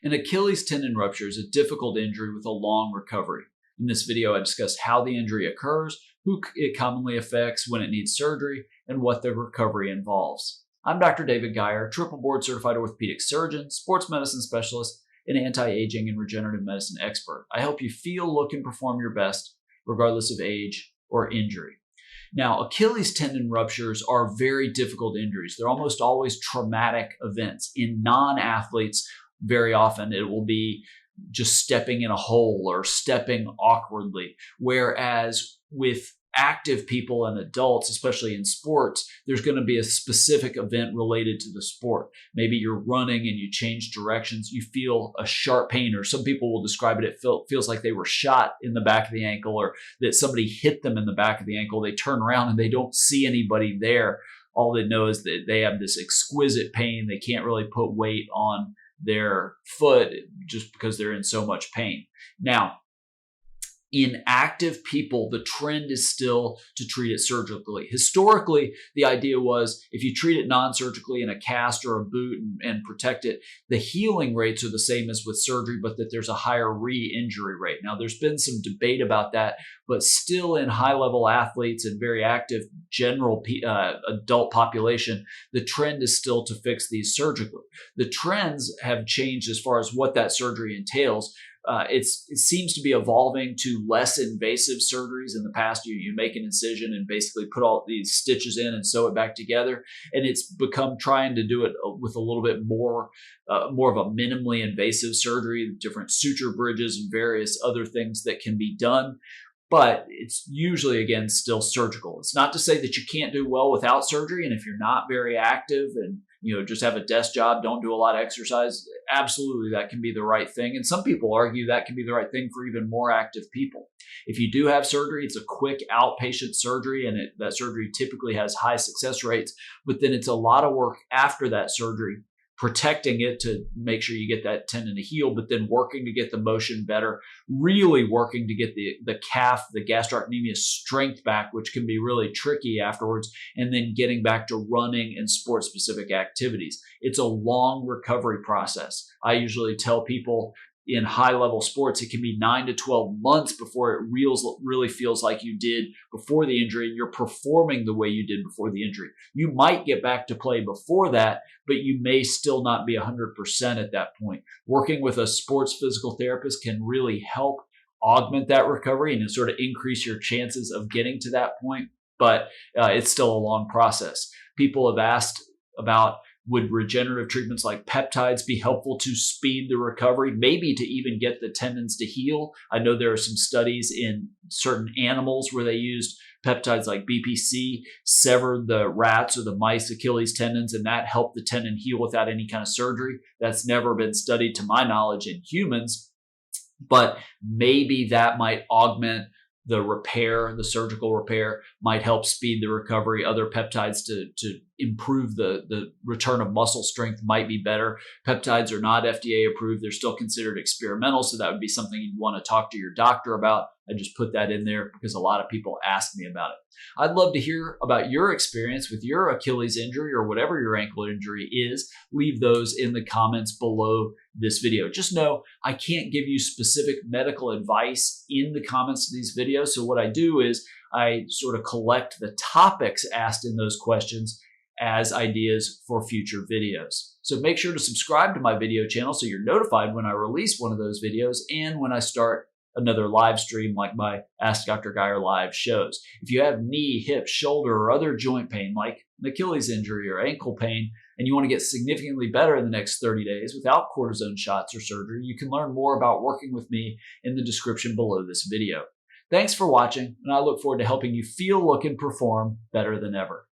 An Achilles tendon rupture is a difficult injury with a long recovery. In this video, I discuss how the injury occurs, who it commonly affects, when it needs surgery, and what the recovery involves. I'm Dr. David Geier, triple board certified orthopedic surgeon, sports medicine specialist, and anti-aging and regenerative medicine expert. I help you feel, look, and perform your best, regardless of age or injury. Now, Achilles tendon ruptures are very difficult injuries. They're almost always traumatic events. In non-athletes, very often it will be just stepping in a hole or stepping awkwardly. Whereas with active people and adults, especially in sports, there's going to be a specific event related to the sport. Maybe you're running and you change directions, you feel a sharp pain, or some people will describe it feels like they were shot in the back of the ankle, or that somebody hit them in the back of the ankle. They turn around and they don't see anybody there. All they know is that they have this exquisite pain. They can't really put weight on their foot just because they're in so much pain. Now, in active people, the trend is still to treat it surgically. Historically, the idea was if you treat it non-surgically in a cast or a boot and protect it, the healing rates are the same as with surgery, but that there's a higher re-injury rate. Now, there's been some debate about that, but still in high-level athletes and very active general adult population, the trend is still to fix these surgically. The trends have changed as far as what that surgery entails. It seems to be evolving to less invasive surgeries. In the past, you make an incision and basically put all these stitches in and sew it back together. And it's become trying to do it with a little bit more of a minimally invasive surgery, different suture bridges and various other things that can be done. But it's usually, again, still surgical. It's not to say that you can't do well without surgery. And if you're not very active and just have a desk job, don't do a lot of exercise, absolutely that can be the right thing. And some people argue that can be the right thing for even more active people. If you do have surgery, it's a quick outpatient surgery, and that surgery typically has high success rates, but then it's a lot of work after that surgery, protecting it to make sure you get that tendon to heal, but then working to get the motion better, really working to get the calf, the gastrocnemius strength back, which can be really tricky afterwards, and then getting back to running and sport-specific activities. It's a long recovery process. I usually tell people in high-level sports, it can be 9 to 12 months before it really feels like you did before the injury and you're performing the way you did before the injury. You might get back to play before that, but you may still not be 100% at that point. Working with a sports physical therapist can really help augment that recovery and sort of increase your chances of getting to that point, but it's still a long process. People have asked about, would regenerative treatments like peptides be helpful to speed the recovery, maybe to even get the tendons to heal? I know there are some studies in certain animals where they used peptides like BPC, severed the rats or the mice Achilles tendons, and that helped the tendon heal without any kind of surgery. That's never been studied to my knowledge in humans, but maybe that might augment the repair, the surgical repair, might help speed the recovery. Other peptides to improve the return of muscle strength might be better. Peptides are not FDA approved. They're still considered experimental, so that would be something you'd want to talk to your doctor about. I just put that in there because a lot of people ask me about it. I'd love to hear about your experience with your Achilles injury or whatever your ankle injury is. Leave those in the comments below this video. Just know I can't give you specific medical advice in the comments to these videos. So what I do is I sort of collect the topics asked in those questions as ideas for future videos. So make sure to subscribe to my video channel so you're notified when I release one of those videos and when I start another live stream like my Ask Dr. Geier live shows. If you have knee, hip, shoulder, or other joint pain like an Achilles injury or ankle pain, and you want to get significantly better in the next 30 days without cortisone shots or surgery, you can learn more about working with me in the description below this video. Thanks for watching, and I look forward to helping you feel, look, and perform better than ever.